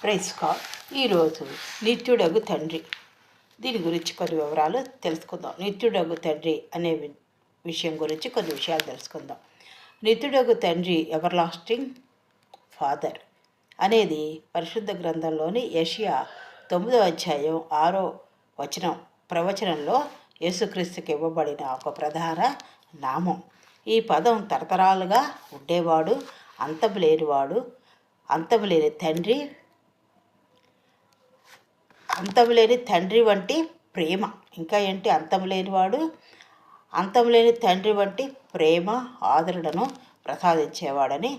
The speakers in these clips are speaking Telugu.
Praise God. ఈరోజు నిత్యుడగు తండ్రి, దీని గురించి కొన్ని వివరాలు తెలుసుకుందాం. నిత్యుడగు తండ్రి అనే విషయం గురించి కొన్ని విషయాలు తెలుసుకుందాం. నిత్యుడగు తండ్రి, ఎవర్ లాస్టింగ్ ఫాదర్ అనేది పరిశుద్ధ గ్రంథంలోని యెషయా 9వ అధ్యాయం 6వ ప్రవచనంలో యేసుక్రీస్తుకి ఇవ్వబడిన ఒక ప్రధాన నామం. ఈ పదం తరతరాలుగా ఉండేవాడు, అంతము లేనివాడు, అంతము లేని తండ్రి, అంతము లేని తండ్రి వంటి ప్రేమ. ఇంకా ఏంటి? అంతము లేనివాడు, అంతము లేని తండ్రి వంటి ప్రేమ, ఆదరణను ప్రసాదించేవాడని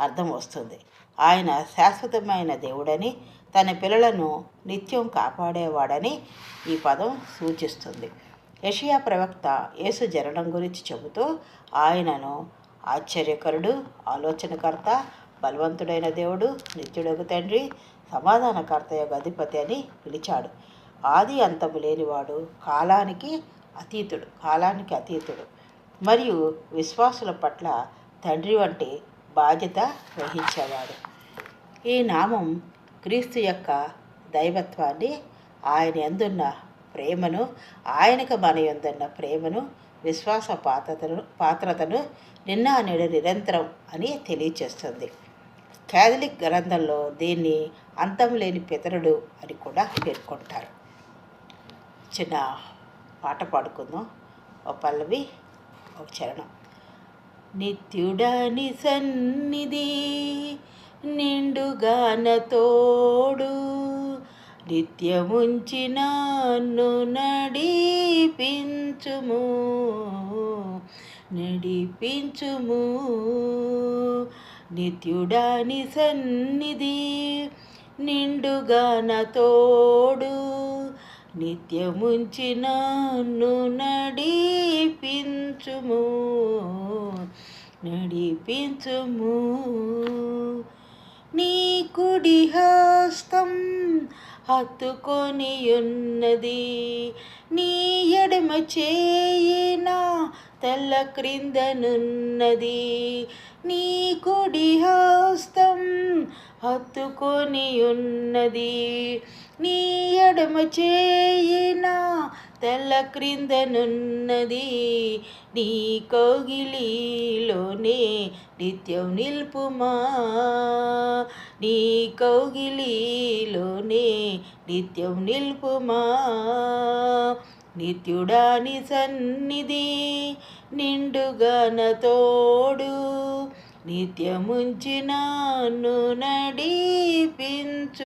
అర్థం వస్తుంది. ఆయన శాశ్వతమైన దేవుడని, తన పిల్లలను నిత్యం కాపాడేవాడని ఈ పదం సూచిస్తుంది. యెషయా ప్రవక్త యేసు జననం గురించి చెబుతూ ఆయనను ఆశ్చర్యకరుడు, ఆలోచనకర్త, బలవంతుడైన దేవుడు, నిత్యుడగు తండ్రి, సమాధానకర్త యొక్క అధిపతి అని పిలిచాడు. ఆది అంతము లేనివాడు, కాలానికి అతీతుడు మరియు విశ్వాసుల పట్ల తండ్రి వంటి బాధ్యత వహించేవాడు. ఈ నామం క్రీస్తు యొక్క దైవత్వాన్ని, ఆయన యందున్న ప్రేమను, ఆయనకు మన యందున్న ప్రేమను, విశ్వాస పాత్రతను నిన్న నేడు నిరంతరం అని తెలియచేస్తుంది. కేథలిక్ గ్రంథంలో దీన్ని అంతం లేని పితరుడు అని కూడా పేర్కొంటారు. చిన్న పాట పాడుకుందాం. ఒక పల్లవి, ఒక చరణం. నిత్యుడని సన్నిధి నిండుగాన తోడు, నిత్యముంచి నన్ను నడిపించుము. నిత్యుడాని సన్నిధి నిండుగాన తోడు, నిత్యముంచి నన్ను నడిపించుము. నీ కుడి హస్తం హత్తుకొని ఉన్నది, నీ ఎడమ చేయిన తల క్రిందనున్నది. నీ కుడి హస్తం హత్తుకొని ఉన్నది, నీ ఎడమ చేయిన తల క్రిందనున్నది. నీ కౌగిలిలోనే నిత్యం నిల్పుమా, నీ కౌగిలిలోనే నిత్యం నిల్పుమా. నిత్యుడాని సన్నిధి నిండుగాన తోడు, నిత్యముంచి నన్ను నడిపించు.